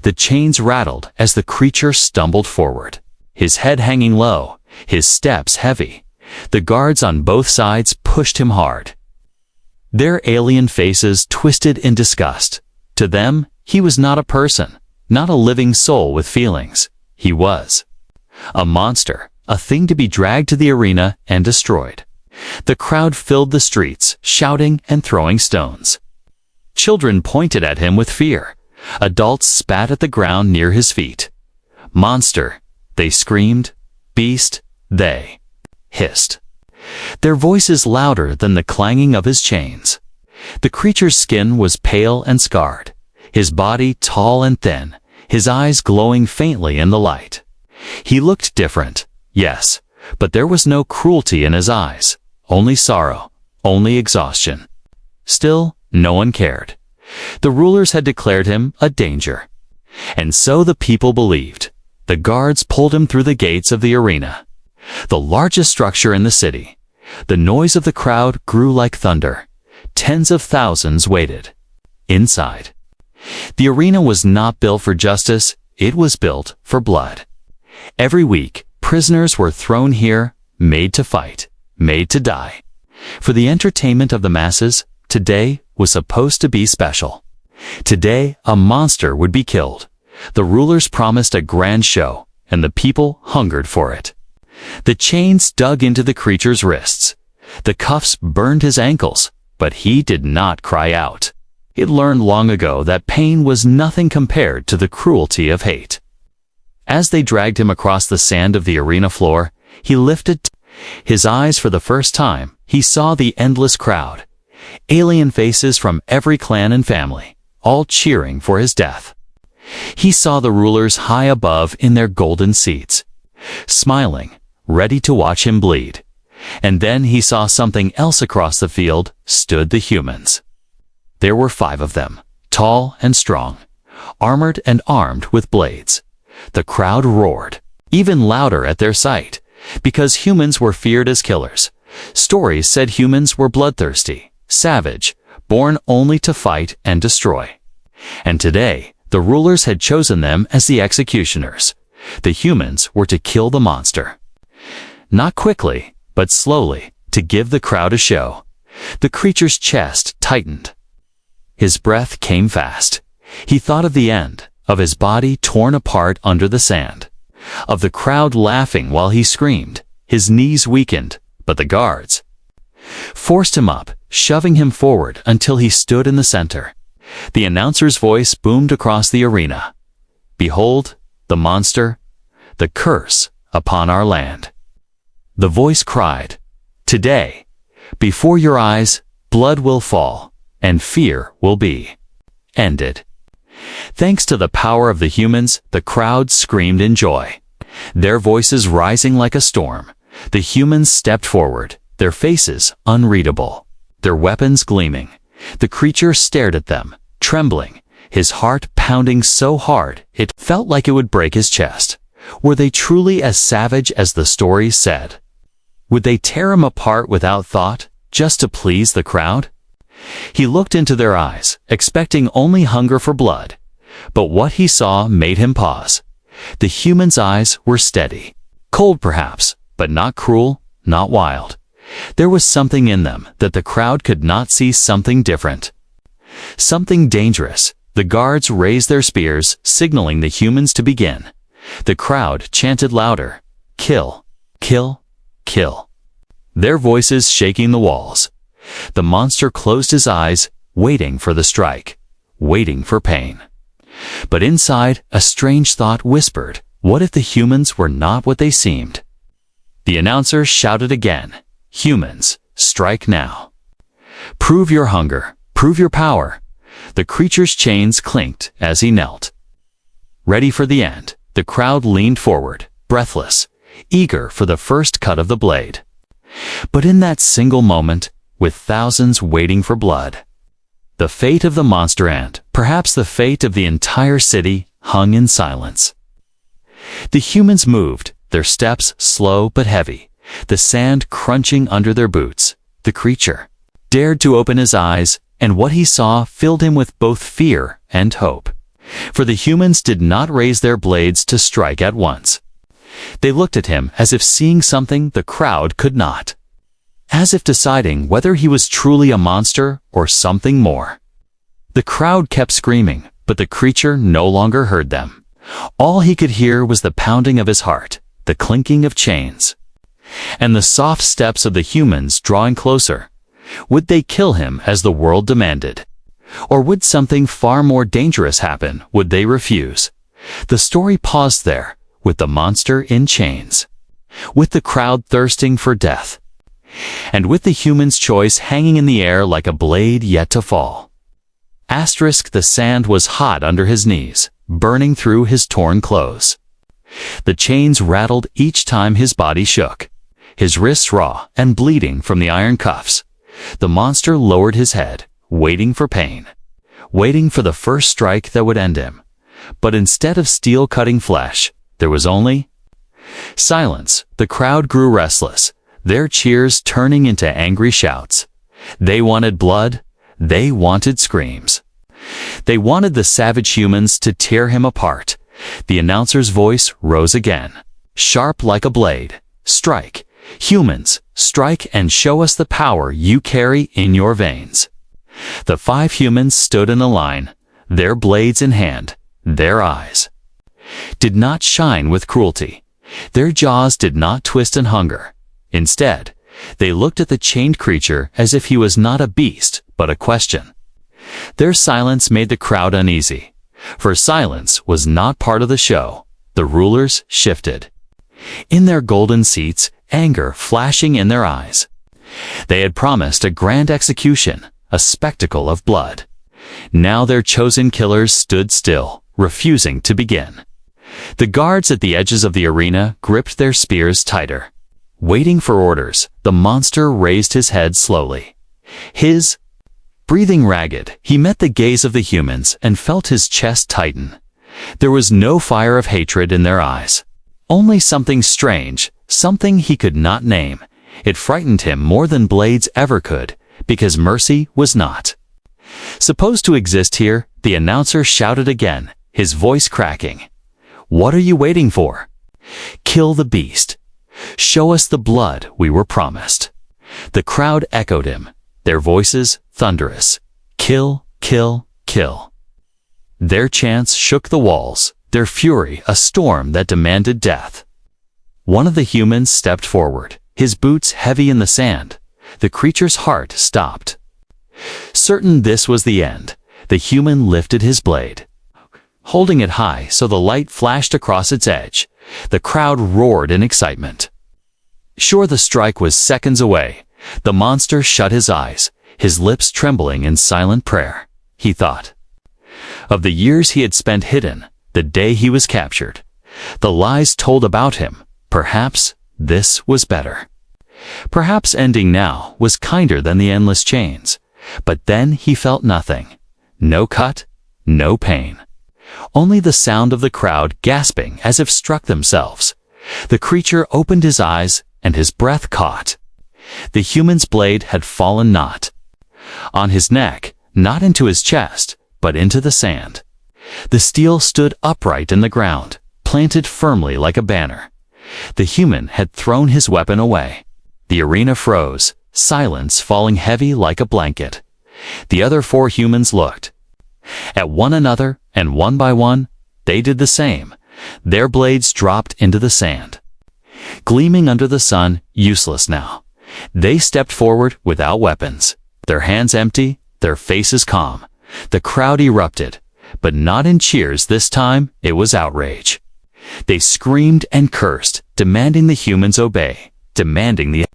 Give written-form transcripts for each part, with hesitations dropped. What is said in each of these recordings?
The chains rattled as the creature stumbled forward, his head hanging low, his steps heavy. The guards on both sides pushed him hard. Their alien faces twisted in disgust. To them, he was not a person, not a living soul with feelings. He was a monster, a thing to be dragged to the arena and destroyed. The crowd filled the streets, shouting and throwing stones. Children pointed at him with fear. Adults spat at the ground near his feet. Monster, they screamed. Beast, they hissed. Their voices louder than the clanging of his chains. The creature's skin was pale and scarred, his body tall and thin, his eyes glowing faintly in the light. He looked different, yes, but there was no cruelty in his eyes, only sorrow, only exhaustion. Still, no one cared. The rulers had declared him a danger. And so the people believed. The guards pulled him through the gates of the arena, the largest structure in the city. The noise of the crowd grew like thunder. Tens of thousands waited. Inside, the arena was not built for justice, it was built for blood. Every week, prisoners were thrown here, made to fight, made to die. For the entertainment of the masses, today was supposed to be special. Today, a monster would be killed. The rulers promised a grand show, and the people hungered for it. The chains dug into the creature's wrists. The cuffs burned his ankles, but he did not cry out. It learned long ago that pain was nothing compared to the cruelty of hate. As they dragged him across the sand of the arena floor, he lifted his eyes. For the first time, he saw the endless crowd. Alien faces from every clan and family, all cheering for his death. He saw the rulers high above in their golden seats, smiling, ready to watch him bleed. And then he saw something else. Across the field stood the humans. There were 5 of them, tall and strong, armored and armed with blades. The crowd roared, even louder at their sight, because humans were feared as killers. Stories said humans were bloodthirsty, savage, born only to fight and destroy. And today, the rulers had chosen them as the executioners. The humans were to kill the monster. Not quickly, but slowly, to give the crowd a show. The creature's chest tightened. His breath came fast. He thought of the end, of his body torn apart under the sand, of the crowd laughing while he screamed. His knees weakened, but the guards forced him up, shoving him forward until he stood in the center. The announcer's voice boomed across the arena. Behold, the monster, the curse upon our land. The voice cried, today, before your eyes, blood will fall, and fear will be ended. Thanks to the power of the humans, the crowd screamed in joy. Their voices rising like a storm, the humans stepped forward, their faces unreadable, their weapons gleaming. The creature stared at them, trembling, his heart pounding so hard it felt like it would break his chest. Were they truly as savage as the stories said? Would they tear him apart without thought, just to please the crowd? He looked into their eyes, expecting only hunger for blood. But what he saw made him pause. The human's eyes were steady, cold perhaps, but not cruel, not wild. There was something in them that the crowd could not see, something different, something dangerous. The guards raised their spears, signaling the humans to begin. The crowd chanted louder, kill, kill, kill, their voices shaking the walls. The monster closed his eyes, waiting for the strike, waiting for pain. But inside, a strange thought whispered, what if the humans were not what they seemed? The announcer shouted again, humans, strike now. Prove your hunger, prove your power. The creature's chains clinked as he knelt. Ready for the end, the crowd leaned forward, breathless, eager for the first cut of the blade. But in that single moment, with thousands waiting for blood, the fate of the monster ant, perhaps the fate of the entire city, hung in silence. The humans moved, their steps slow but heavy, the sand crunching under their boots. The creature dared to open his eyes, and what he saw filled him with both fear and hope. For the humans did not raise their blades to strike at once. They looked at him as if seeing something the crowd could not. As if deciding whether he was truly a monster or something more. The crowd kept screaming, but the creature no longer heard them. All he could hear was the pounding of his heart, the clinking of chains, and the soft steps of the humans drawing closer. Would they kill him as the world demanded? Or would something far more dangerous happen? Would they refuse? The story paused there, with the monster in chains, with the crowd thirsting for death, and with the human's choice hanging in the air like a blade yet to fall. The sand was hot under his knees, burning through his torn clothes. The chains rattled each time his body shook, his wrists raw and bleeding from the iron cuffs. The monster lowered his head, waiting for pain, waiting for the first strike that would end him. But instead of steel cutting flesh, there was only silence. The crowd grew restless, their cheers turning into angry shouts. They wanted blood. They wanted screams. They wanted the savage humans to tear him apart. The announcer's voice rose again, sharp like a blade. Strike, humans, strike and show us the power you carry in your veins. The 5 humans stood in a line, their blades in hand. Their eyes did not shine with cruelty. Their jaws did not twist in hunger. Instead, they looked at the chained creature as if he was not a beast, but a question. Their silence made the crowd uneasy, for silence was not part of the show. The rulers shifted. In their golden seats, anger flashing in their eyes. They had promised a grand execution, a spectacle of blood. Now their chosen killers stood still, refusing to begin. The guards at the edges of the arena gripped their spears tighter. Waiting for orders, the monster raised his head slowly. His breathing ragged, he met the gaze of the humans and felt his chest tighten. There was no fire of hatred in their eyes. Only something strange, something he could not name. It frightened him more than blades ever could, because mercy was not supposed to exist here. The announcer shouted again, his voice cracking. What are you waiting for? Kill the beast. Show us the blood we were promised. The crowd echoed him, their voices thunderous. Kill, kill, kill. Their chants shook the walls, their fury a storm that demanded death. One of the humans stepped forward, his boots heavy in the sand. The creature's heart stopped. Certain this was the end, the human lifted his blade, holding it high so the light flashed across its edge. The crowd roared in excitement. Sure, the strike was seconds away. The monster shut his eyes, his lips trembling in silent prayer. He thought of the years he had spent hidden, the day he was captured, the lies told about him. Perhaps this was better. Perhaps ending now was kinder than the endless chains. But then he felt nothing. No cut, no pain. Only the sound of the crowd gasping as if struck themselves. The creature opened his eyes and his breath caught. The human's blade had fallen not on his neck, not into his chest, but into the sand. The steel stood upright in the ground, planted firmly like a banner. The human had thrown his weapon away. The arena froze, silence falling heavy like a blanket. The other 4 humans looked at one another, and one by one, they did the same. Their blades dropped into the sand, gleaming under the sun, useless now. They stepped forward without weapons, their hands empty, their faces calm. The crowd erupted, but not in cheers this time. It was outrage. They screamed and cursed, demanding the humans obey, demanding the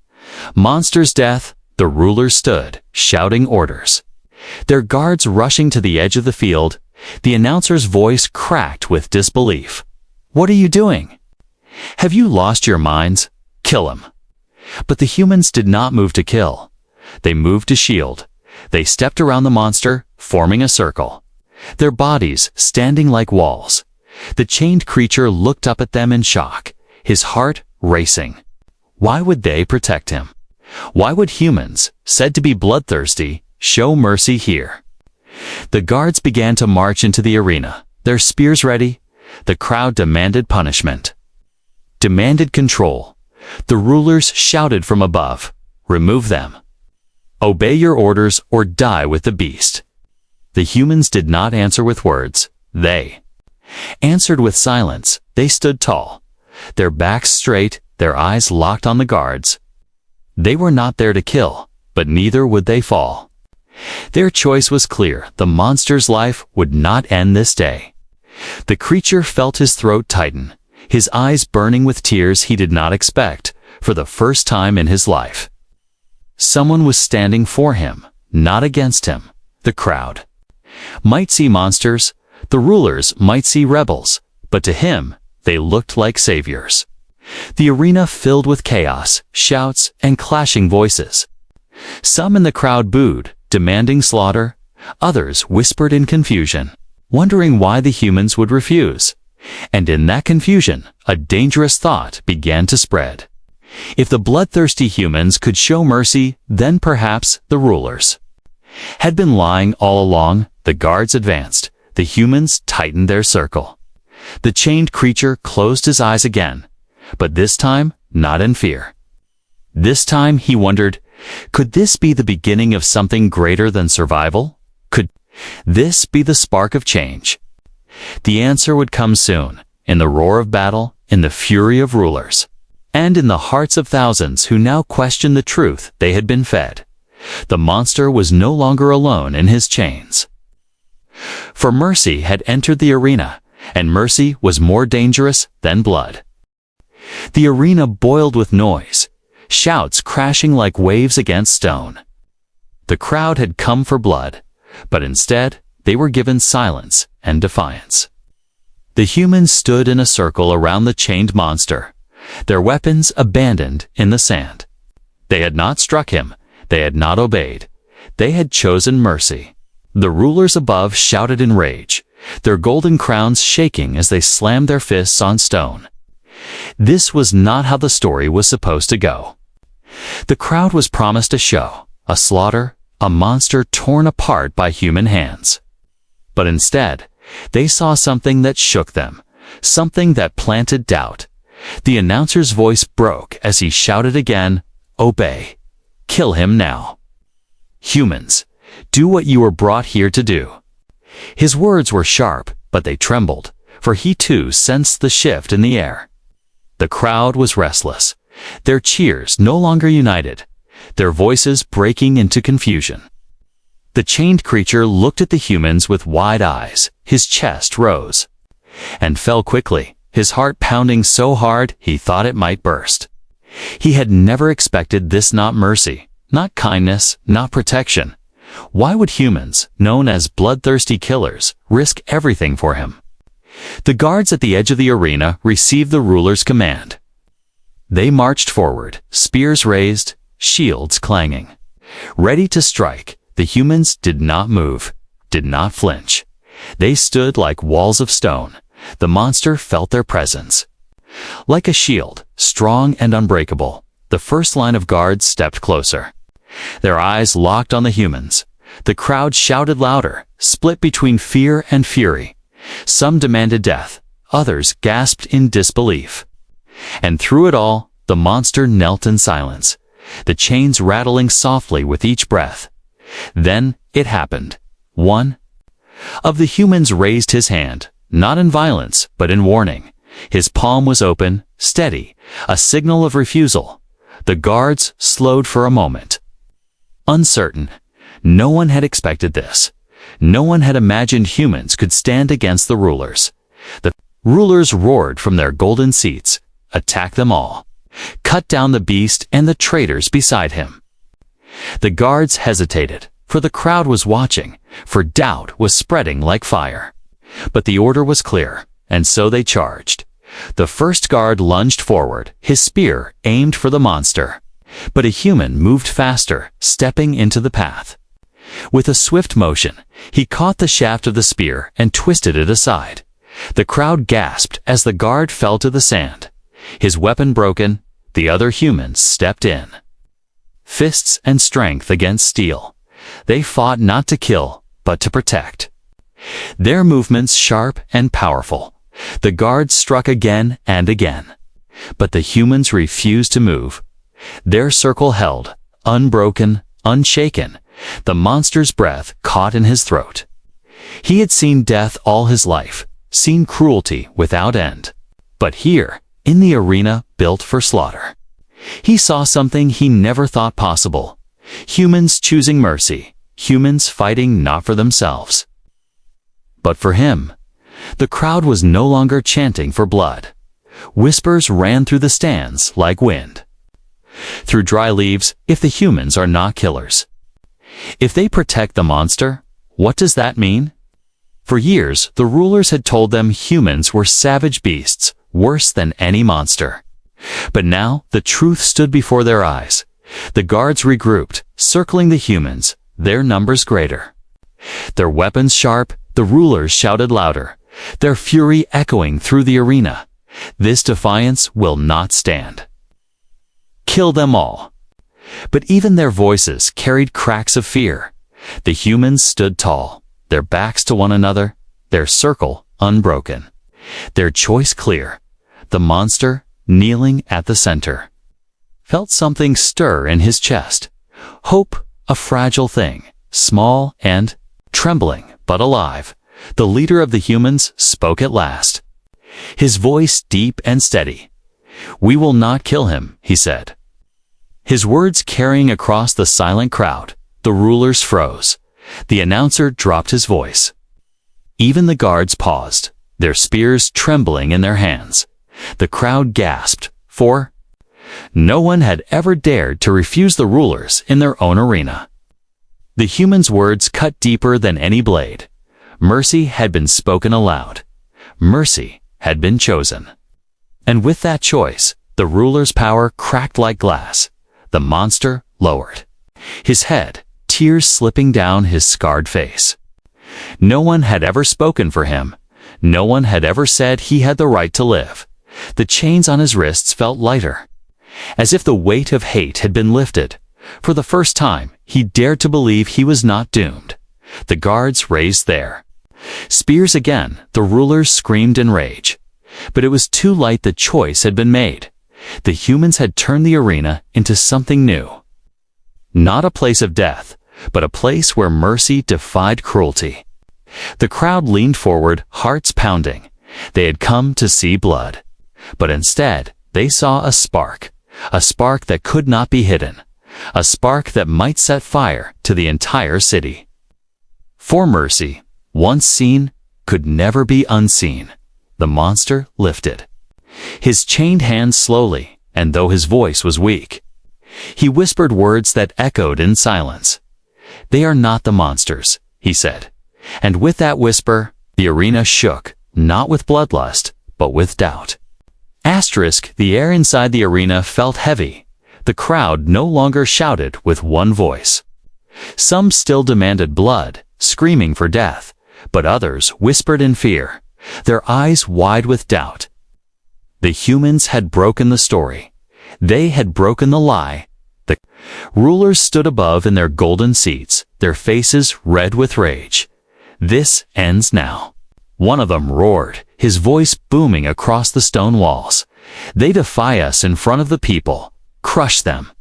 monster's death. The rulers stood, shouting orders, their guards rushing to the edge of the field. The announcer's voice cracked with disbelief. What are you doing? Have you lost your minds? Kill him. But the humans did not move to kill. They moved to shield. They stepped around the monster, forming a circle, their bodies standing like walls. The chained creature looked up at them in shock, his heart racing. Why would they protect him? Why would humans, said to be bloodthirsty, show mercy here? The guards began to march into the arena, their spears ready, the crowd demanded punishment. Demanded control. The rulers shouted from above, "Remove them. Obey your orders or die with the beast." The humans did not answer with words. They answered with silence. They stood tall, their backs straight, their eyes locked on the guards. They were not there to kill, but neither would they fall. Their choice was clear. The monster's life would not end this day. The creature felt his throat tighten, his eyes burning with tears he did not expect, for the first time in his life. Someone was standing for him, not against him. The crowd might see monsters, the rulers might see rebels, but to him, they looked like saviors. The arena filled with chaos, shouts, and clashing voices. Some in the crowd booed, demanding slaughter. Others whispered in confusion, wondering why the humans would refuse. And in that confusion, a dangerous thought began to spread. If the bloodthirsty humans could show mercy, then perhaps the rulers had been lying all along. The guards advanced. The humans tightened their circle. The chained creature closed his eyes again, but this time not in fear. This time he wondered, could this be the beginning of something greater than survival? Could this be the spark of change? The answer would come soon, in the roar of battle, in the fury of rulers, and in the hearts of thousands who now questioned the truth they had been fed. The monster was no longer alone in his chains. For mercy had entered the arena, and mercy was more dangerous than blood. The arena boiled with noise, shouts crashing like waves against stone. The crowd had come for blood, but instead they were given silence and defiance. The humans stood in a circle around the chained monster, their weapons abandoned in the sand. They had not struck him, they had not obeyed, they had chosen mercy. The rulers above shouted in rage, their golden crowns shaking as they slammed their fists on stone. This was not how the story was supposed to go. The crowd was promised a show, a slaughter, a monster torn apart by human hands. But instead, they saw something that shook them, something that planted doubt. The announcer's voice broke as he shouted again, "Obey. Kill him now. Humans, do what you were brought here to do." His words were sharp, but they trembled, for he too sensed the shift in the air. The crowd was restless, their cheers no longer united, their voices breaking into confusion. The chained creature looked at the humans with wide eyes. His chest rose and fell quickly, his heart pounding so hard he thought it might burst. He had never expected this. Not mercy, not kindness, not protection. Why would humans, known as bloodthirsty killers, risk everything for him? The guards at the edge of the arena received the ruler's command. They marched forward, spears raised, shields clanging. Ready to strike, the humans did not move, did not flinch. They stood like walls of stone. The monster felt their presence. Like a shield, strong and unbreakable, the first line of guards stepped closer. Their eyes locked on the humans. The crowd shouted louder, split between fear and fury. Some demanded death, others gasped in disbelief. And through it all, the monster knelt in silence, the chains rattling softly with each breath. Then it happened. One of the humans raised his hand, not in violence, but in warning. His palm was open, steady, a signal of refusal. The guards slowed for a moment. Uncertain. No one had expected this. No one had imagined humans could stand against the rulers. The rulers roared from their golden seats. Attack them all. Cut down the beast and the traitors beside him. The guards hesitated, for the crowd was watching, for doubt was spreading like fire. But the order was clear, and so they charged. The first guard lunged forward, his spear aimed for the monster. But a human moved faster, stepping into the path. With a swift motion, he caught the shaft of the spear and twisted it aside. The crowd gasped as the guard fell to the sand. His weapon broken, the other humans stepped in. Fists and strength against steel. They fought not to kill, but to protect. Their movements sharp and powerful. The guards struck again and again. But the humans refused to move. Their circle held, unbroken, unshaken, the monster's breath caught in his throat. He had seen death all his life, seen cruelty without end. But here, in the arena built for slaughter, he saw something he never thought possible. Humans choosing mercy, humans fighting not for themselves, but for him. The crowd was no longer chanting for blood. Whispers ran through the stands like wind. Through dry leaves, if the humans are not killers. If they protect the monster, what does that mean? For years, the rulers had told them humans were savage beasts, worse than any monster. But now, the truth stood before their eyes. The guards regrouped, circling the humans, their numbers greater. Their weapons sharp, the rulers shouted louder, their fury echoing through the arena. This defiance will not stand. Kill them all. But even their voices carried cracks of fear. The humans stood tall, their backs to one another, their circle unbroken, their choice clear. The monster, kneeling at the center, felt something stir in his chest. Hope, a fragile thing, small and trembling, but alive. The leader of the humans spoke at last. His voice deep and steady. "We will not kill him," he said. His words carrying across the silent crowd. The rulers froze. The announcer dropped his voice. Even the guards paused, their spears trembling in their hands. The crowd gasped, for no one had ever dared to refuse the rulers in their own arena. The humans' words cut deeper than any blade. Mercy had been spoken aloud. Mercy had been chosen. And with that choice, the ruler's power cracked like glass. The monster lowered his head, tears slipping down his scarred face. No one had ever spoken for him. No one had ever said he had the right to live. The chains on his wrists felt lighter, as if the weight of hate had been lifted. For the first time, he dared to believe he was not doomed. The guards raised their spears again. The rulers screamed in rage. But it was too late. The choice had been made. The humans had turned the arena into something new. Not a place of death, but a place where mercy defied cruelty. The crowd leaned forward, hearts pounding. They had come to see blood. But instead, they saw a spark that could not be hidden, a spark that might set fire to the entire city. For mercy, once seen, could never be unseen. The monster lifted his chained hands slowly, and though his voice was weak, he whispered words that echoed in silence. "They are not the monsters," he said. And with that whisper, the arena shook, not with bloodlust, but with doubt. The air inside the arena felt heavy. The crowd no longer shouted with one voice. Some still demanded blood, screaming for death, but others whispered in fear, their eyes wide with doubt. The humans had broken the story. They had broken the lie. The rulers stood above in their golden seats, their faces red with rage. "This ends now." One of them roared, his voice booming across the stone walls. "They defy us in front of the people. Crush them."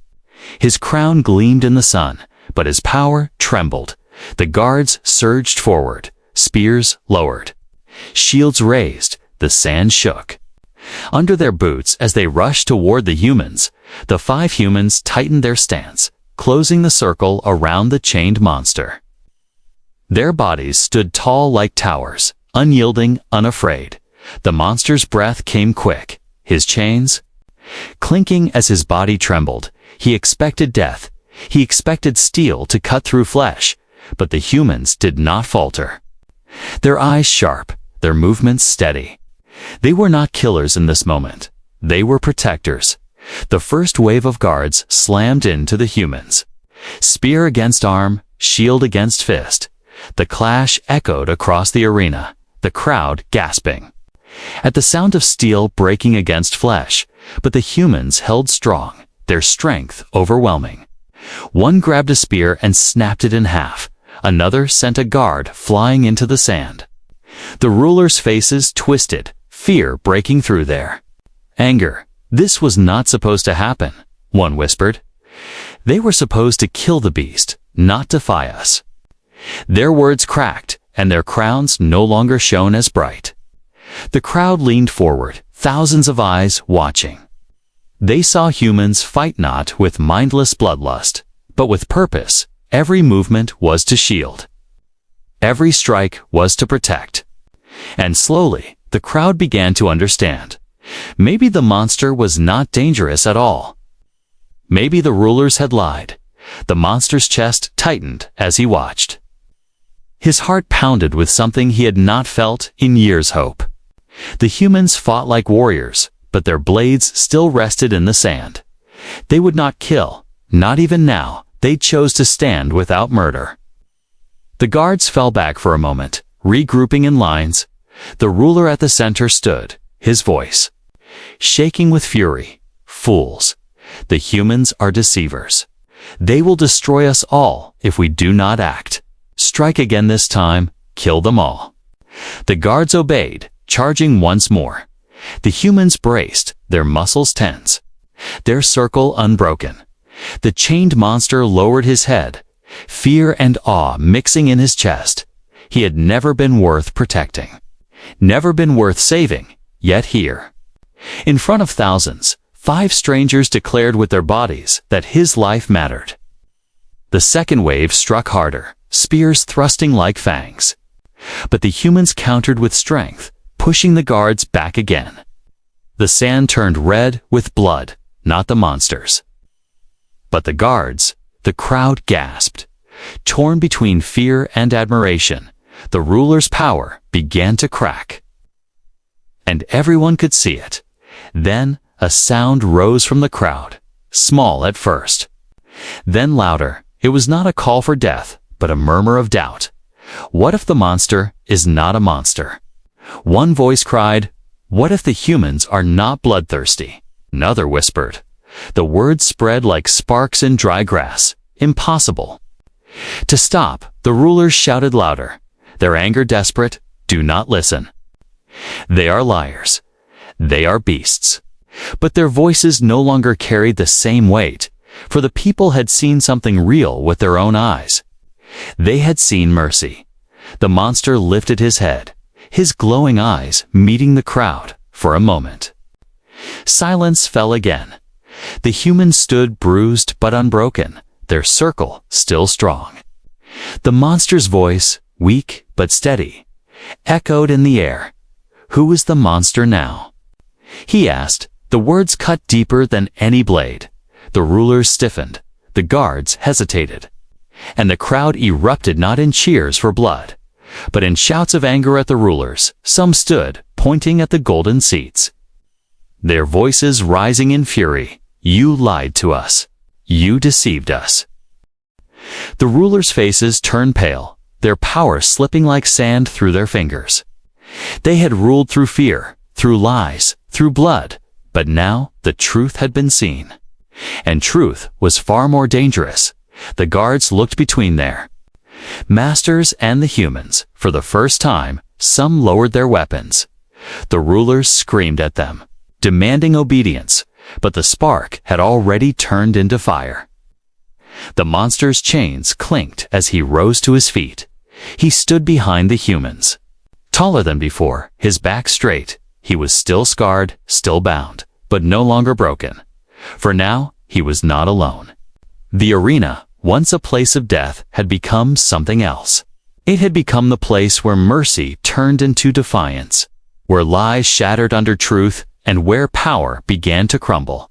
His crown gleamed in the sun, but his power trembled. The guards surged forward, spears lowered, shields raised. The sand shook under their boots as they rushed toward the humans. The 5 humans tightened their stance, closing the circle around the chained monster. Their bodies stood tall like towers, unyielding, unafraid. The monster's breath came quick, his chains clinking as his body trembled. He expected death. He expected steel to cut through flesh, but the humans did not falter. Their eyes sharp, their movements steady. They were not killers in this moment. They were protectors. The first wave of guards slammed into the humans. Spear against arm, shield against fist. The clash echoed across the arena, the crowd gasping at the sound of steel breaking against flesh, but the humans held strong, their strength overwhelming. One grabbed a spear and snapped it in half. Another sent a guard flying into the sand. The rulers' faces twisted, fear breaking through there. Anger. This was not supposed to happen, one whispered. They were supposed to kill the beast, not defy us. Their words cracked, and their crowns no longer shone as bright. The crowd leaned forward, thousands of eyes watching. They saw humans fight not with mindless bloodlust, but with purpose. Every movement was to shield. Every strike was to protect. And slowly, the crowd began to understand. Maybe the monster was not dangerous at all. Maybe the rulers had lied. The monster's chest tightened as he watched. His heart pounded with something he had not felt in years' hope. The humans fought like warriors, but their blades still rested in the sand. They would not kill, not even now. They chose to stand without murder. The guards fell back for a moment, regrouping in lines. The ruler at the center stood, his voice shaking with fury. Fools! The humans are deceivers. They will destroy us all if we do not act. Strike again this time, kill them all. The guards obeyed, charging once more. The humans braced, their muscles tense, their circle unbroken. The chained monster lowered his head, fear and awe mixing in his chest. He had never been worth protecting, never been worth saving, yet here, in front of thousands, 5 strangers declared with their bodies that his life mattered. The second wave struck harder, spears thrusting like fangs. But the humans countered with strength, pushing the guards back again. The sand turned red with blood, not the monsters. But the guards, the crowd gasped. Torn between fear and admiration, the ruler's power began to crack. And everyone could see it. Then a sound rose from the crowd, small at first. Then louder. It was not a call for death, but a murmur of doubt. What if the monster is not a monster? One voice cried, "What if the humans are not bloodthirsty?" Another whispered. The words spread like sparks in dry grass. Impossible. To stop, the rulers shouted louder, their anger desperate, "Do not listen. They are liars. They are beasts." But their voices no longer carried the same weight, for the people had seen something real with their own eyes. They had seen mercy. The monster lifted his head, his glowing eyes meeting the crowd for a moment. Silence fell again. The humans stood bruised but unbroken, their circle still strong. The monster's voice, weak but steady, echoed in the air. "Who is the monster now?" he asked. The words cut deeper than any blade. The rulers stiffened, the guards hesitated, and the crowd erupted not in cheers for blood, but in shouts of anger at the rulers. Some stood, pointing at the golden seats, their voices rising in fury. "You lied to us. You deceived us." The rulers' faces turned pale, their power slipping like sand through their fingers. They had ruled through fear, through lies, through blood, but now the truth had been seen. And truth was far more dangerous. The guards looked between their masters and the humans. For the first time, some lowered their weapons. The rulers screamed at them, demanding obedience, but the spark had already turned into fire. The monster's chains clinked as he rose to his feet. He stood behind the humans. Taller than before, his back straight, he was still scarred, still bound, but no longer broken. For now, he was not alone. The arena, once a place of death, had become something else. It had become the place where mercy turned into defiance, where lies shattered under truth, and where power began to crumble.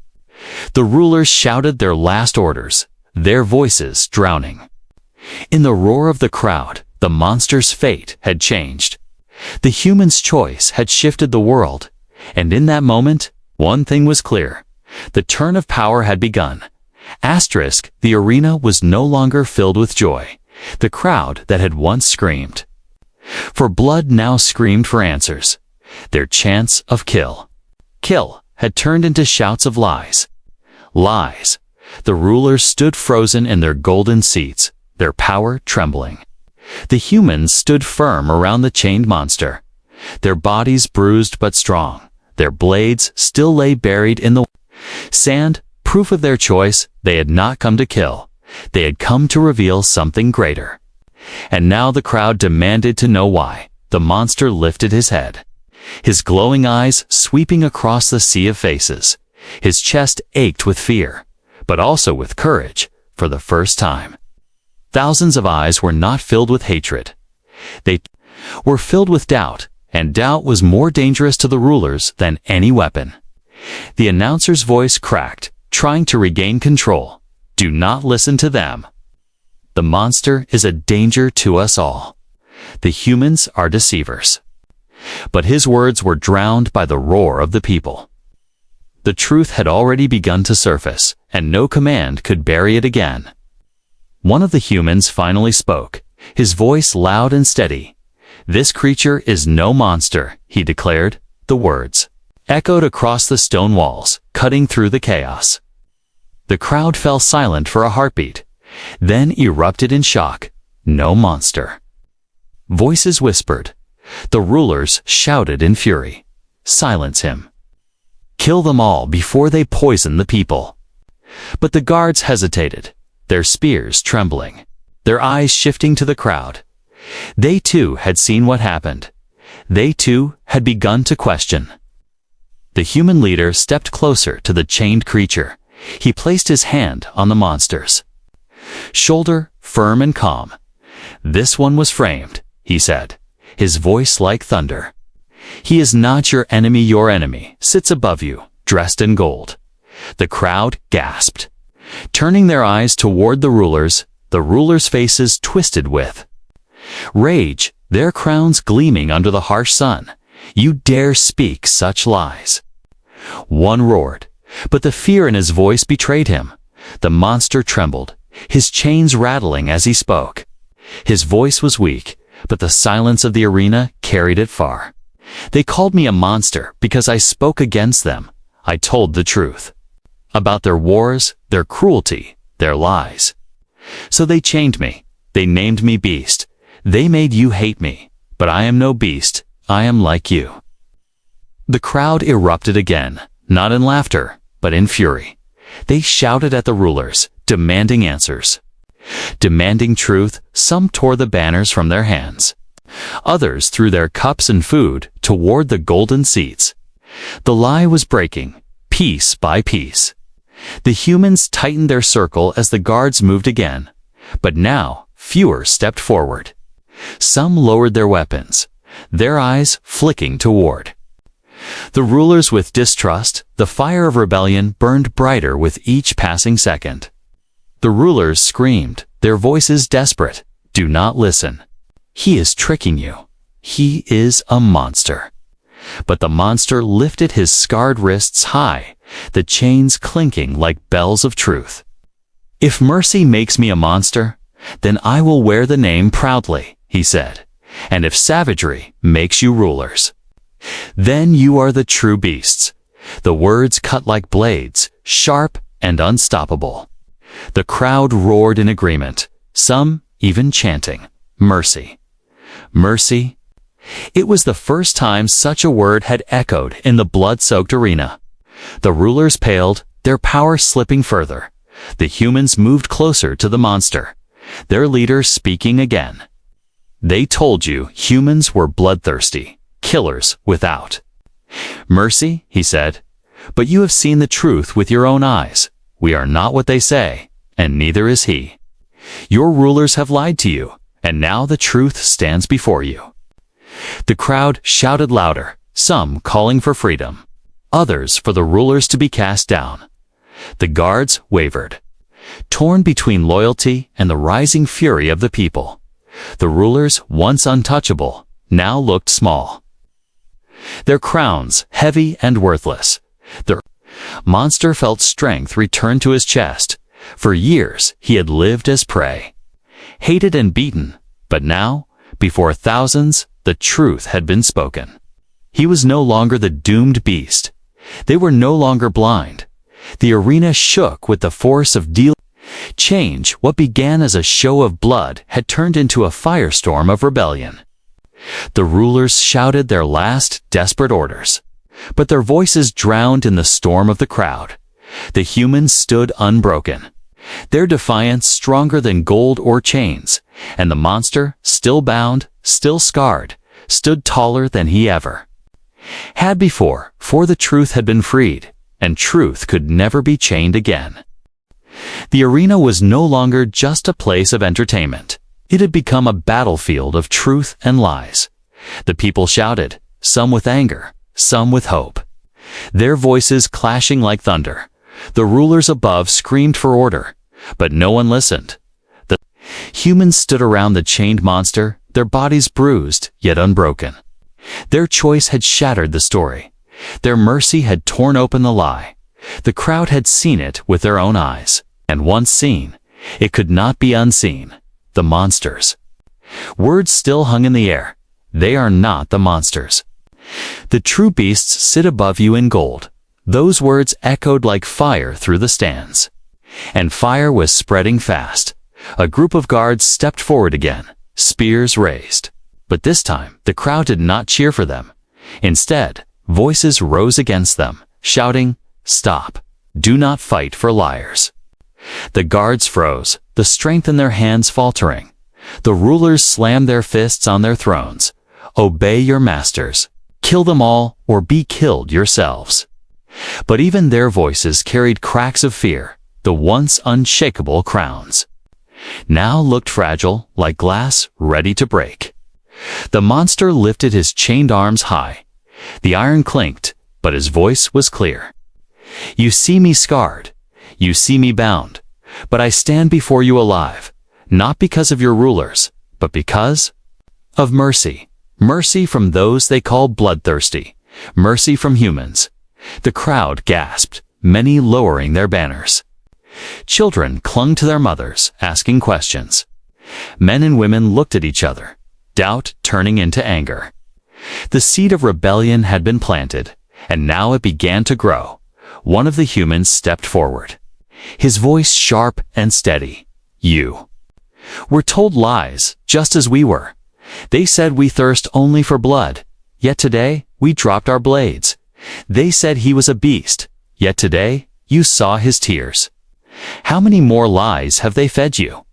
The rulers shouted their last orders, their voices drowning. In the roar of the crowd, the monster's fate had changed. The human's choice had shifted the world, and in that moment, one thing was clear. The turn of power had begun. The arena was no longer filled with joy, the crowd that had once screamed. For blood now screamed for answers. Their chants of kill had turned into shouts of lies. Lies. The rulers stood frozen in their golden seats, their power trembling. The humans stood firm around the chained monster. Their bodies bruised but strong. Their blades still lay buried in the sand, proof of their choice. They had not come to kill. They had come to reveal something greater. And now the crowd demanded to know why. The monster lifted his head, his glowing eyes sweeping across the sea of faces. His chest ached with fear, but also with courage, for the first time. Thousands of eyes were not filled with hatred. They were filled with doubt, and doubt was more dangerous to the rulers than any weapon. The announcer's voice cracked, trying to regain control. Do not listen to them. The monster is a danger to us all. The humans are deceivers. But his words were drowned by the roar of the people. The truth had already begun to surface, and no command could bury it again. One of the humans finally spoke, his voice loud and steady. This creature is no monster, he declared. The words echoed across the stone walls, cutting through the chaos. The crowd fell silent for a heartbeat, then erupted in shock. No monster. Voices whispered. The rulers shouted in fury. Silence him. Kill them all before they poison the people. But the guards hesitated, their spears trembling, their eyes shifting to the crowd. They too had seen what happened. They too had begun to question. The human leader stepped closer to the chained creature. He placed his hand on the monster's shoulder, firm and calm. This one was framed, he said, his voice like thunder. He is not your enemy sits above you, dressed in gold. The crowd gasped, turning their eyes toward the rulers faces twisted with rage, their crowns gleaming under the harsh sun. You dare speak such lies? One roared, but the fear in his voice betrayed him. The monster trembled, his chains rattling as he spoke. His voice was weak, but the silence of the arena carried it far. They called me a monster because I spoke against them. I told the truth about their wars, their cruelty, their lies. So they chained me. They named me beast. They made you hate me. But I am no beast. I am like you. The crowd erupted again, not in laughter, but in fury. They shouted at the rulers, demanding answers. Demanding truth, some tore the banners from their hands. Others threw their cups and food toward the golden seats. The lie was breaking, piece by piece. The humans tightened their circle as the guards moved again. But now, fewer stepped forward. Some lowered their weapons, their eyes flicking toward the rulers with distrust. The fire of rebellion burned brighter with each passing second. The rulers screamed, their voices desperate. Do not listen. He is tricking you. He is a monster. But the monster lifted his scarred wrists high, the chains clinking like bells of truth. If mercy makes me a monster, then I will wear the name proudly, he said. And if savagery makes you rulers, then you are the true beasts. The words cut like blades, sharp and unstoppable. The crowd roared in agreement, some even chanting, mercy. Mercy. It was the first time such a word had echoed in the blood-soaked arena. The rulers paled, their power slipping further. The humans moved closer to the monster, their leader speaking again. They told you humans were bloodthirsty, killers without mercy, he said. But you have seen the truth with your own eyes. We are not what they say, and neither is he. Your rulers have lied to you, and now the truth stands before you. The crowd shouted louder, some calling for freedom, others for the rulers to be cast down. The guards wavered, torn between loyalty and the rising fury of the people. The rulers, once untouchable, now looked small. Their crowns heavy and worthless. The monster felt strength return to his chest. For years he had lived as prey, hated and beaten, but now, before thousands, the truth had been spoken. He was no longer the doomed beast. They were no longer blind. The arena shook with the force of Change, what began as a show of blood, had turned into a firestorm of rebellion. The rulers shouted their last, desperate orders, but their voices drowned in the storm of the crowd. The humans stood unbroken, their defiance stronger than gold or chains, and the monster, still bound, still scarred, stood taller than he ever had before, for the truth had been freed, and truth could never be chained again. The arena was no longer just a place of entertainment. It had become a battlefield of truth and lies. The people shouted, some with anger, some with hope, their voices clashing like thunder. The rulers above screamed for order, but no one listened. The humans stood around the chained monster, their bodies bruised yet unbroken. Their choice had shattered the story. Their mercy had torn open the lie. The crowd had seen it with their own eyes, and once seen, it could not be unseen. The monsters. Words still hung in the air. They are not the monsters. The true beasts sit above you in gold. Those words echoed like fire through the stands. And fire was spreading fast. A group of guards stepped forward again, spears raised. But this time, the crowd did not cheer for them. Instead, voices rose against them, shouting, "Stop! Do not fight for liars." The guards froze, the strength in their hands faltering. The rulers slammed their fists on their thrones. "Obey your masters. Kill them all, or be killed yourselves." But even their voices carried cracks of fear. The once unshakable crowns now looked fragile, like glass ready to break. The monster lifted his chained arms high. The iron clinked, but his voice was clear. "You see me scarred. You see me bound. But I stand before you alive, not because of your rulers, but because of mercy. Mercy from those they call bloodthirsty. Mercy from humans." The crowd gasped, many lowering their banners. Children clung to their mothers, asking questions. Men and women looked at each other, doubt turning into anger. The seed of rebellion had been planted, and now it began to grow. One of the humans stepped forward, his voice sharp and steady. "You were told lies, just as we were. They said we thirst only for blood, yet today we dropped our blades. They said he was a beast, yet today you saw his tears. How many more lies have they fed you?"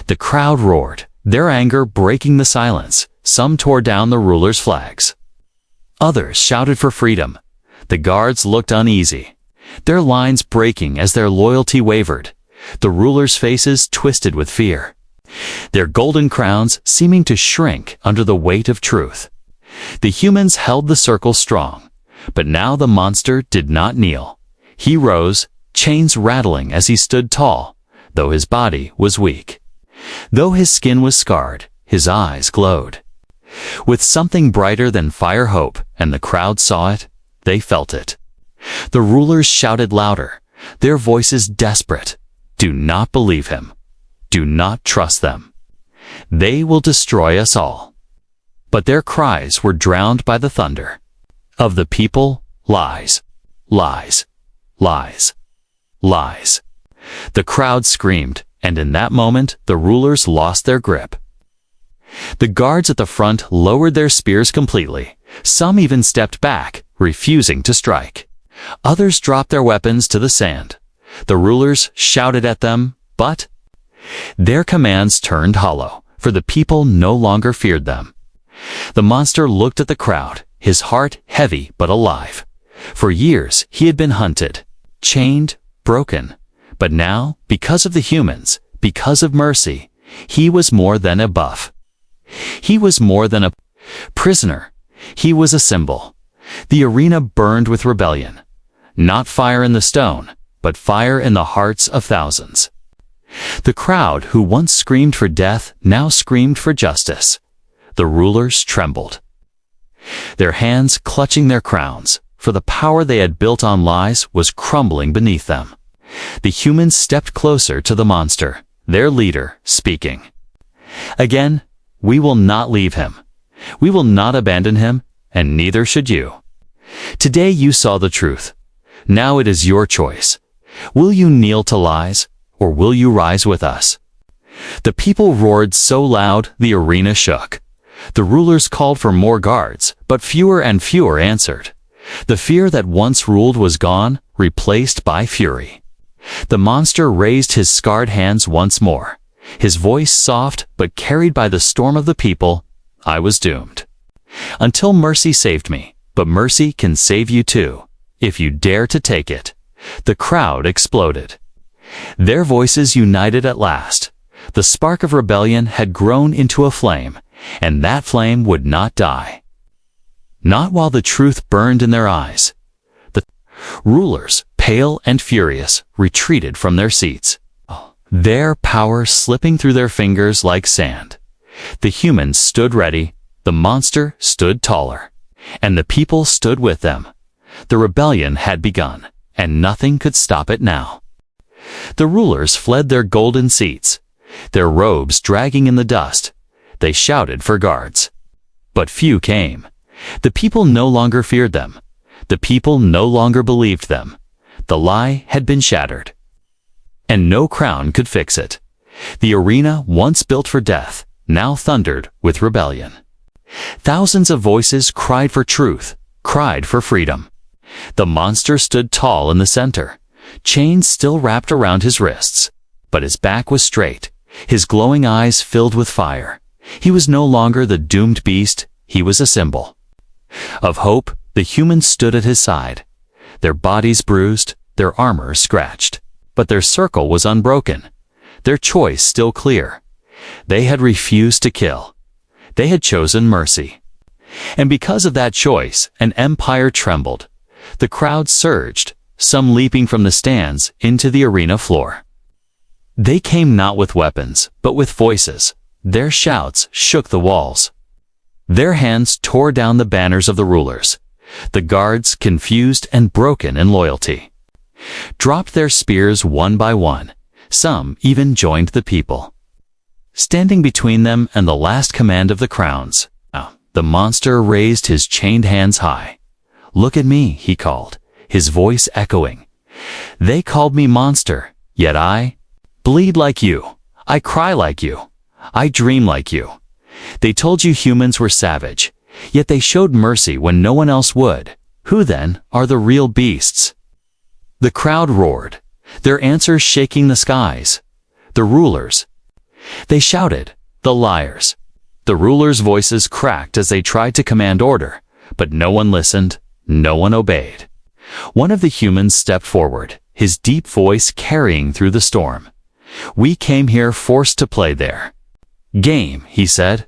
The crowd roared, their anger breaking the silence. Some tore down the rulers' flags. Others shouted for freedom. The guards looked uneasy, their lines breaking as their loyalty wavered. The rulers' faces twisted with fear, their golden crowns seeming to shrink under the weight of truth. The humans held the circle strong, but now the monster did not kneel. He rose, chains rattling as he stood tall, though his body was weak. Though his skin was scarred, his eyes glowed with something brighter than fire hope, and the crowd saw it, they felt it. The rulers shouted louder, their voices desperate. "Do not believe him. Do not trust them. They will destroy us all." But their cries were drowned by the thunder of the people. Lies, lies, lies, lies. The crowd screamed, and in that moment the rulers lost their grip. The guards at the front lowered their spears completely. Some even stepped back, refusing to strike. Others dropped their weapons to the sand. The rulers shouted at them, but their commands turned hollow, for the people no longer feared them. The monster looked at the crowd, his heart heavy but alive. For years he had been hunted, chained, broken. But now, because of the humans, because of mercy, he was more than a buff. He was more than a prisoner. He was a symbol. The arena burned with rebellion. Not fire in the stone, but fire in the hearts of thousands. The crowd who once screamed for death now screamed for justice. The rulers trembled, their hands clutching their crowns, for the power they had built on lies was crumbling beneath them. The humans stepped closer to the monster, their leader speaking. "Again, we will not leave him. We will not abandon him, and neither should you. Today you saw the truth. Now it is your choice. Will you kneel to lies, or will you rise with us?" The people roared so loud the arena shook. The rulers called for more guards, but fewer and fewer answered. The fear that once ruled was gone, replaced by fury. The monster raised his scarred hands once more, his voice soft but carried by the storm of the people. I was doomed. Until mercy saved me, but mercy can save you too, if you dare to take it. The crowd exploded. Their voices united at last. The spark of rebellion had grown into a flame, and that flame would not die. Not while the truth burned in their eyes. The rulers, pale and furious, retreated from their seats, their power slipping through their fingers like sand. The humans stood ready, the monster stood taller, and the people stood with them. The rebellion had begun, and nothing could stop it now. The rulers fled their golden seats, their robes dragging in the dust. They shouted for guards. But few came. The people no longer feared them. The people no longer believed them. The lie had been shattered, and no crown could fix it. The arena, once built for death, now thundered with rebellion. Thousands of voices cried for truth, cried for freedom. The monster stood tall in the center, chains still wrapped around his wrists, but his back was straight, his glowing eyes filled with fire. He was no longer the doomed beast, he was a symbol of hope. The humans stood at his side, their bodies bruised, their armor scratched, but their circle was unbroken, their choice still clear. They had refused to kill. They had chosen mercy. And because of that choice, an empire trembled. The crowd surged, some leaping from the stands into the arena floor. They came not with weapons, but with voices. Their shouts shook the walls. Their hands tore down the banners of the rulers. The guards, confused and broken in loyalty, dropped their spears one by one. Some even joined the people, standing between them and the last command of the crowns. The monster raised his chained hands high. "Look at me," he called, his voice echoing. "They called me monster, yet I bleed like you. I cry like you. I dream like you. They told you humans were savage, yet they showed mercy when no one else would. Who then are the real beasts?" The crowd roared, their answers shaking the skies. The rulers. They shouted, the liars. The rulers' voices cracked as they tried to command order, but no one listened, no one obeyed. One of the humans stepped forward, his deep voice carrying through the storm. "We came here forced to play their game," he said.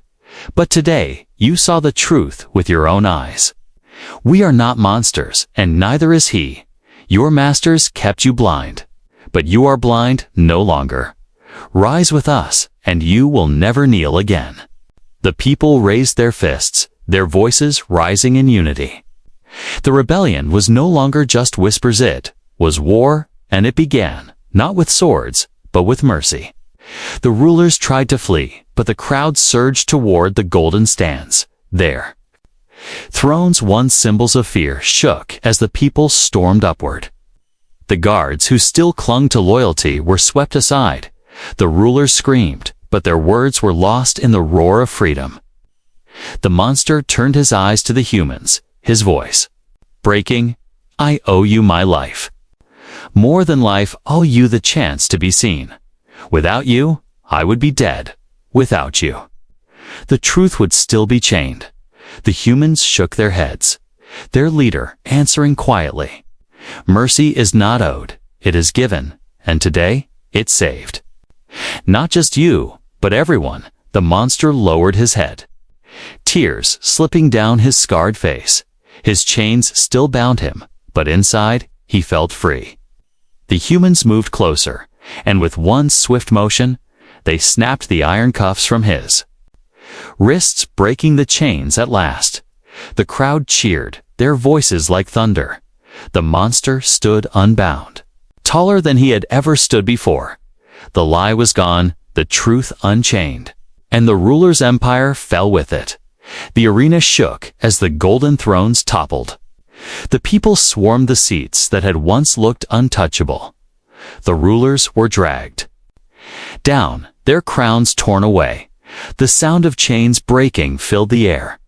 "But today, you saw the truth with your own eyes. We are not monsters, and neither is he. Your masters kept you blind, but you are blind no longer. Rise with us, and you will never kneel again." The people raised their fists, their voices rising in unity. The rebellion was no longer just whispers, it was war, and it began, not with swords, but with mercy. The rulers tried to flee, but the crowd surged toward the golden stands. Their thrones, once symbols of fear, shook as the people stormed upward. The guards who still clung to loyalty were swept aside. The rulers screamed, but their words were lost in the roar of freedom. The monster turned his eyes to the humans, his voice breaking. "I owe you my life. More than life, owe you the chance to be seen. Without you, I would be dead. Without you, the truth would still be chained." The humans shook their heads, their leader answering quietly, "Mercy is not owed, it is given, and today, it saved. Not just you, but everyone." The monster lowered his head, tears slipping down his scarred face. His chains still bound him, but inside, he felt free. The humans moved closer, and with one swift motion, they snapped the iron cuffs from his wrists, breaking the chains at last. The crowd cheered, their voices like thunder. The monster stood unbound, taller than he had ever stood before. The lie was gone, the truth unchained, and the ruler's empire fell with it. The arena shook as the golden thrones toppled. The people swarmed the seats that had once looked untouchable. The rulers were dragged down, their crowns torn away. The sound of chains breaking filled the air,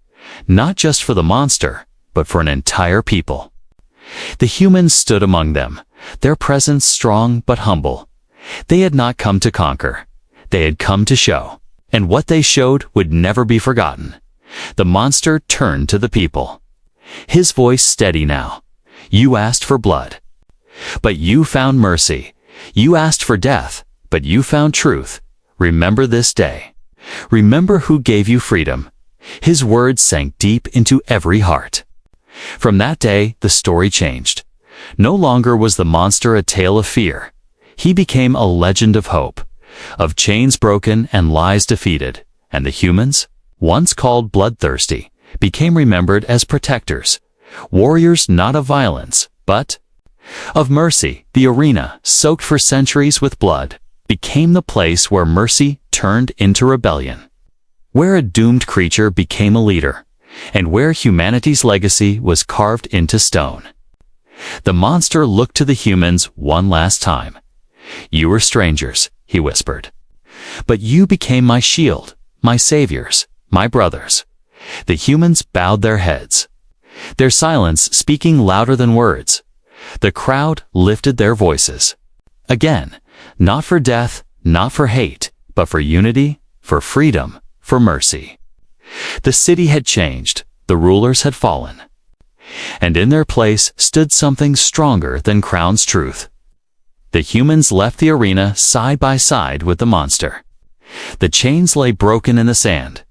not just for the monster, but for an entire people. The humans stood among them, their presence strong but humble. They had not come to conquer. They had come to show, and what they showed would never be forgotten. The monster turned to the people. His voice steady now. You asked for blood, but you found mercy. You asked for death, but you found truth. Remember this day. Remember who gave you freedom. His words sank deep into every heart. From that day, the story changed. No longer was the monster a tale of fear. He became a legend of hope, of chains broken and lies defeated, and the humans, once called bloodthirsty, became remembered as protectors, warriors not of violence, but of mercy. The arena, soaked for centuries with blood, became the place where mercy turned into rebellion, where a doomed creature became a leader, and where humanity's legacy was carved into stone. The monster looked to the humans one last time. You were strangers, he whispered, but you became my shield, my saviors, my brothers. The humans bowed their heads, their silence speaking louder than words. The crowd lifted their voices. Again, not for death, not for hate, but for unity, for freedom, for mercy. The city had changed, the rulers had fallen, and in their place stood something stronger than Crown's truth. The humans left the arena side by side with the monster. The chains lay broken in the sand,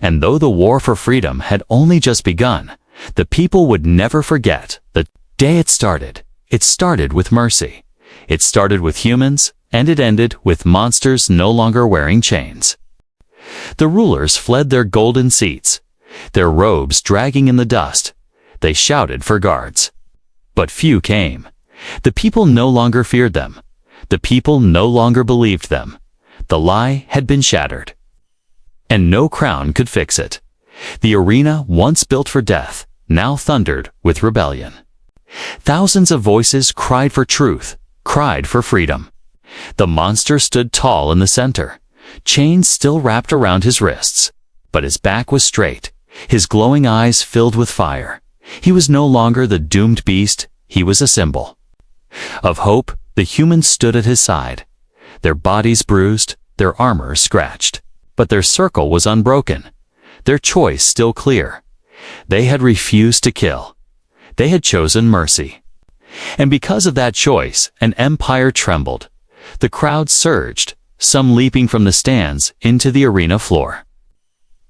and though the war for freedom had only just begun, the people would never forget the day it started. It started with mercy. It started with humans, and it ended with monsters no longer wearing chains. The rulers fled their golden seats, their robes dragging in the dust. They shouted for guards, but few came. The people no longer feared them. The people no longer believed them. The lie had been shattered, and no crown could fix it. The arena, once built for death, now thundered with rebellion. Thousands of voices cried for truth, cried for freedom. The monster stood tall in the center, chains still wrapped around his wrists, but his back was straight, his glowing eyes filled with fire. He was no longer the doomed beast, he was a symbol of hope. The humans stood at his side, their bodies bruised, their armor scratched, but their circle was unbroken, their choice still clear. They had refused to kill. They had chosen mercy. And because of that choice, an empire trembled. The crowd surged, some leaping from the stands into the arena floor.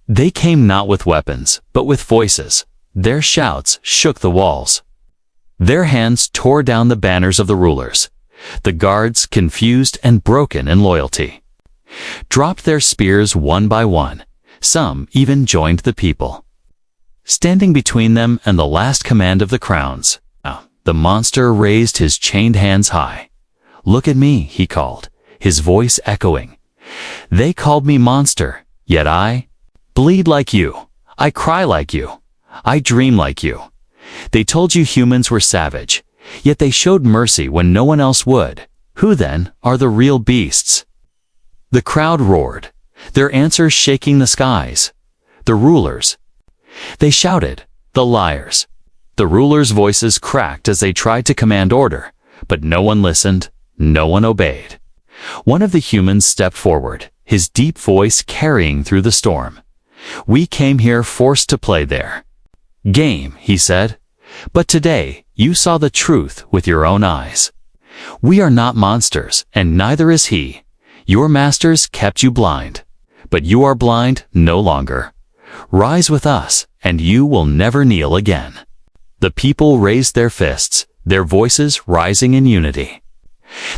They came not with weapons, but with voices. Their shouts shook the walls. Their hands tore down the banners of the rulers. The guards, confused and broken in loyalty, dropped their spears one by one. Some even joined the people, standing between them and the last command of the crowns. The monster raised his chained hands high. Look at me, he called, his voice echoing. They called me monster, yet I bleed like you. I cry like you. I dream like you. They told you humans were savage, yet they showed mercy when no one else would. Who then are the real beasts? The crowd roared, their answers shaking the skies. The rulers. They shouted, the liars. The rulers' voices cracked as they tried to command order, but no one listened, no one obeyed. One of the humans stepped forward, his deep voice carrying through the storm. We came here forced to play their game, he said. But today, you saw the truth with your own eyes. We are not monsters, and neither is he. Your masters kept you blind, but you are blind no longer. Rise with us, and you will never kneel again. The people raised their fists, their voices rising in unity.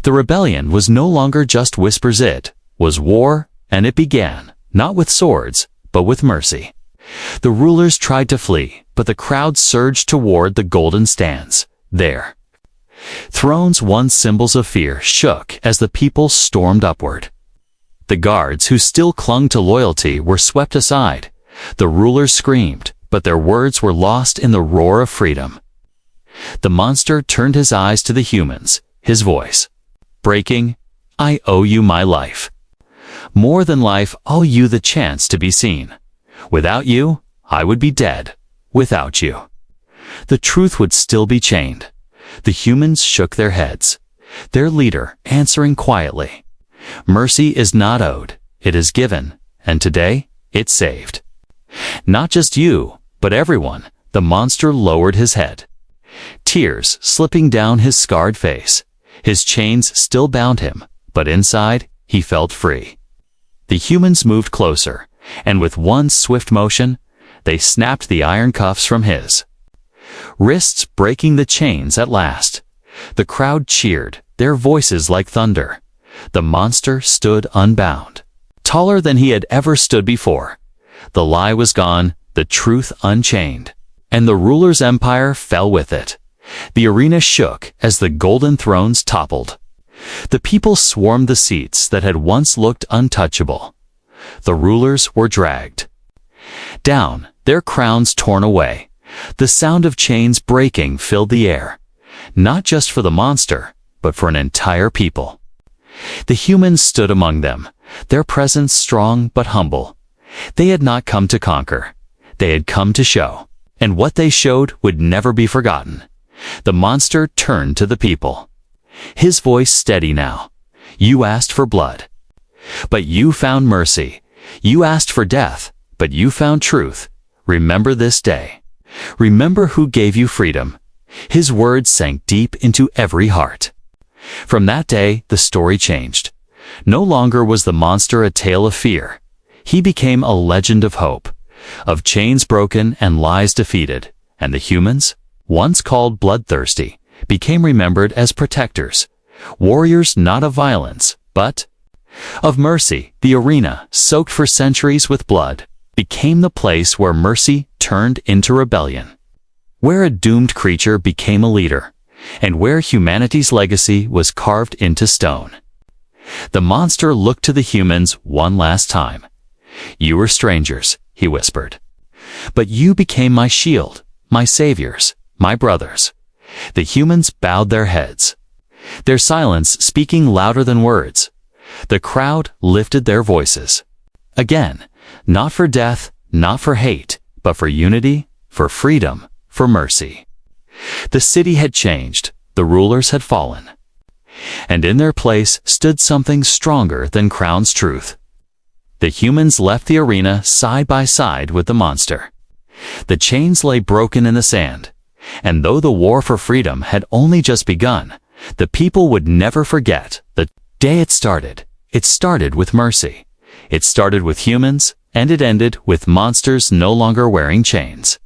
The rebellion was no longer just whispers, it was war, and it began, not with swords, but with mercy. The rulers tried to flee, but the crowd surged toward the golden stands. Their thrones, once symbols of fear, shook as the people stormed upward. The guards who still clung to loyalty were swept aside. The rulers screamed, but their words were lost in the roar of freedom. The monster turned his eyes to the humans, his voice breaking, "I owe you my life. More than life, I'll you the chance to be seen. Without you, I would be dead. Without you." The truth would still be chained. The humans shook their heads, their leader answering quietly, "Mercy is not owed, it is given, and today, it's saved." "Not just you, but everyone," the monster lowered his head, tears slipping down his scarred face. His chains still bound him, but inside, he felt free. The humans moved closer, and with one swift motion, they snapped the iron cuffs from his wrists, breaking the chains at last. The crowd cheered, their voices like thunder. The monster stood unbound, taller than he had ever stood before. The lie was gone, the truth unchained, and the ruler's empire fell with it. The arena shook as the golden thrones toppled. The people swarmed the seats that had once looked untouchable. The rulers were dragged down, their crowns torn away. The sound of chains breaking filled the air, not just for the monster, but for an entire people. The humans stood among them, their presence strong but humble. They had not come to conquer. They had come to show, and what they showed would never be forgotten. The monster turned to the people, his voice steady now. "You asked for blood, but you found mercy. You asked for death, but you found truth. Remember this day. Remember who gave you freedom." His words sank deep into every heart. From that day, the story changed. No longer was the monster a tale of fear. He became a legend of hope, of chains broken and lies defeated, and the humans, once called bloodthirsty, became remembered as protectors, warriors not of violence, but of mercy. The arena, soaked for centuries with blood, became the place where mercy turned into rebellion, where a doomed creature became a leader, and where humanity's legacy was carved into stone. The monster looked to the humans one last time. "You were strangers," he whispered, "but you became my shield, my saviors, my brothers." The humans bowed their heads, their silence speaking louder than words. The crowd lifted their voices. Again, not for death, not for hate, but for unity, for freedom, for mercy. The city had changed, the rulers had fallen, and in their place stood something stronger than Crown's truth. The humans left the arena side by side with the monster. The chains lay broken in the sand, and though the war for freedom had only just begun, the people would never forget the day it started. It started with mercy. It started with humans, and it ended with monsters no longer wearing chains.